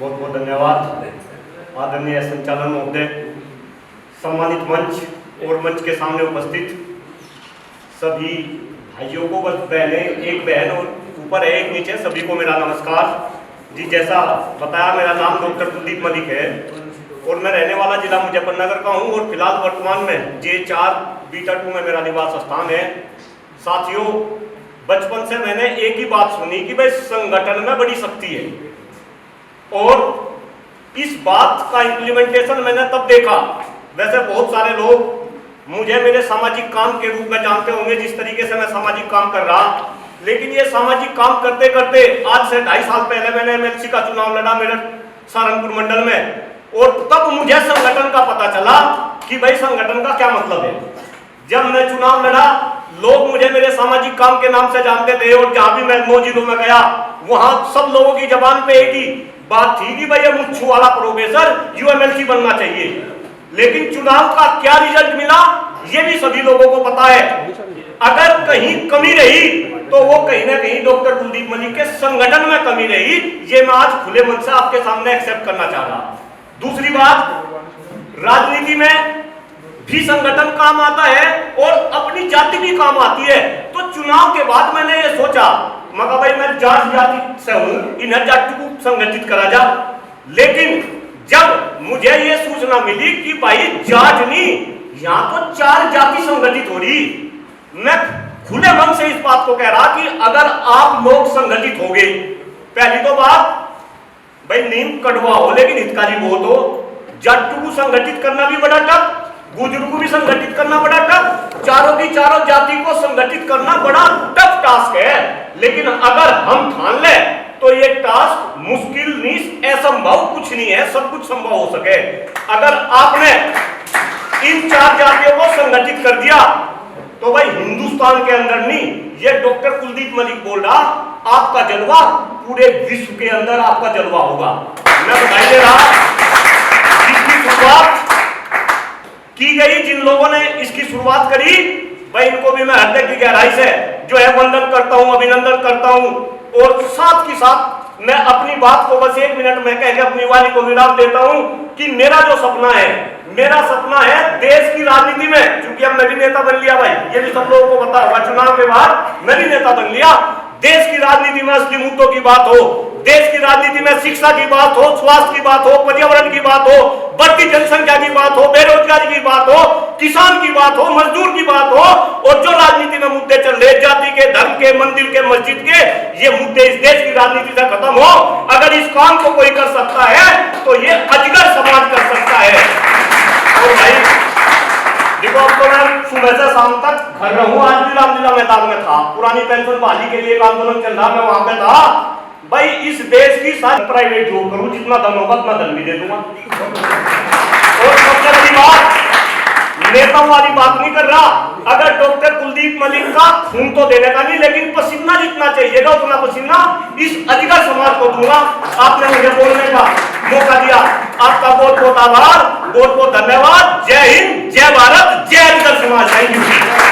बहुत बहुत धन्यवाद आदरणीय संचालन महोदय, सम्मानित मंच और मंच के सामने उपस्थित सभी भाइयों को, बस बहनें, एक बहन और ऊपर है एक नीचे, सभी को मेरा नमस्कार जी। जैसा बताया, मेरा नाम डॉक्टर कुलदीप मलिक है और मैं रहने वाला जिला मुजफ्फरनगर का हूं और फिलहाल वर्तमान में J4 बीटा 2 में मेरा निवास स्थान है। साथियों, बचपन से मैंने एक ही बात सुनी कि भाई संगठन में बड़ी शक्ति है और इस बात का इम्प्लीमेंटेशन मैंने तब देखा। वैसे बहुत सारे लोग मुझे मेरे सामाजिक काम के रूप में जानते होंगे, जिस तरीके से मैं सामाजिक काम कर रहा, लेकिन ये सामाजिक काम करते करते आज से 2.5 साल पहले मैंने MLC का चुनाव लड़ा मेरठ सहारनपुर मंडल में, और तब मुझे संगठन का पता चला कि भाई संगठन का क्या मतलब है। जब मैं चुनाव लड़ा, लोग मुझे मेरे सामाजिक काम के नाम से जानते थे और जहां भी मैं 9 जिलों में गया वहां सब लोगों की जबान पे एक ही बात थी कि भाई ये मुच्छू वाला प्रोफेसर UMLC बनना चाहिए। लेकिन चुनाव का क्या रिजल्ट मिला ये भी सभी लोगों को पता है। अगर कहीं कमी रही तो वो कहीं ना कहीं डॉक्टर कुलदीप मलिक के संगठन में कमी रही। ये मैं आज खुले मन से आपके सामने एक्सेप्ट करना चाह रहा। दूसरी बात, राजनीति में भी संगठन काम आता है और अपनी जाति भी काम आती है। तो चुनाव के बाद मैंने ये सोचा, मगर भाई मैं जाट जाति से हूं, इन जाति को संगठित करा जा। लेकिन जब मुझे ये सूचना मिली कि भाई जाट नहीं, यहां तो 4 जाति संगठित हो रही, मैं खुले मन से इस बात को कह रहा कि अगर आप लोग संगठित हो गए, पहली तो बात भाई नीम कड़वा हो लेकिन हितकारी बहुत हो। जाटू को संगठित करना भी बड़ा टफ, गुजर को भी संगठित करना बड़ा टफ, चारों की चारों जाति को संगठित करना बड़ा टफ टास्क है। लेकिन अगर हम ठान ले तो ये टास्क मुश्किल नहीं, असंभव कुछ नहीं है, सब कुछ संभव हो सके। अगर आपने इन 4 जातियों को संगठित कर दिया तो भाई हिंदुस्तान के अंदर नहीं, ये डॉक्टर कुलदीप मलिक बोल रहा, आपका जलवा पूरे विश्व के अंदर आपका जलवा होगा। मैं बधाई दे रहा। इसकी शुरुआत की गई, जिन लोगों ने इसकी शुरुआत करी, भाई इनको भी मैं हृदय की गहराई से जो है वंदन करता हूं, अभिनंदन करता हूं। और साथ ही साथ मैं अपनी बात को बस 1 मिनट में कह के अपनी वाणी को विराम देता हूं कि मेरा जो सपना है, मेरा सपना है देश की राजनीति में, क्योंकि अब मैं भी नेता बन लिया भाई, ये भी सब लोगों को पता होगा, चुनाव के बाद मैं भी नेता बन लिया। देश की राजनीति में असली मुद्दों की बात हो, देश की राजनीति में शिक्षा की बात हो, स्वास्थ्य की बात हो, पर्यावरण की बात हो, बढ़ती जनसंख्या की बात हो, बेरोजगारी की बात हो, किसान की बात हो, मजदूर की बात हो, और जो राजनीति में मुद्दे चल रहे, जाति के, धर्म के, मंदिर के, मस्जिद के, ये मुद्दे इस देश की राजनीति से खत्म हो। अगर इस काम को कोई कर सकता है तो ये अजगर समाज कर सकता है। और भाई देखो, अब तो मैं सुबह से शाम तक घर रहूं, आज भी रामलीला मैदान में था, पुरानी पेंशन बहाली के लिए एक आंदोलन चल रहा, मैं वहां पे था। भाई इस देश की सारी प्राइवेट जॉब करूं, जितना धन होगा उतना धन भी दे दूंगा। और सबसे बड़ी बात, नेताओं वाली बात नहीं कर रहा। अगर डॉक्टर कुलदीप मलिक का खून तो देने का नहीं, लेकिन पसीना जितना चाहिएगा उतना पसीना इस अजगर समाज को दूंगा। आपने मुझे बोलने का मौका दिया, आपका बहुत बहुत आभार, बहुत बहुत धन्यवाद। जय हिंद, जय भारत, जय अजगर समाज। Thank you.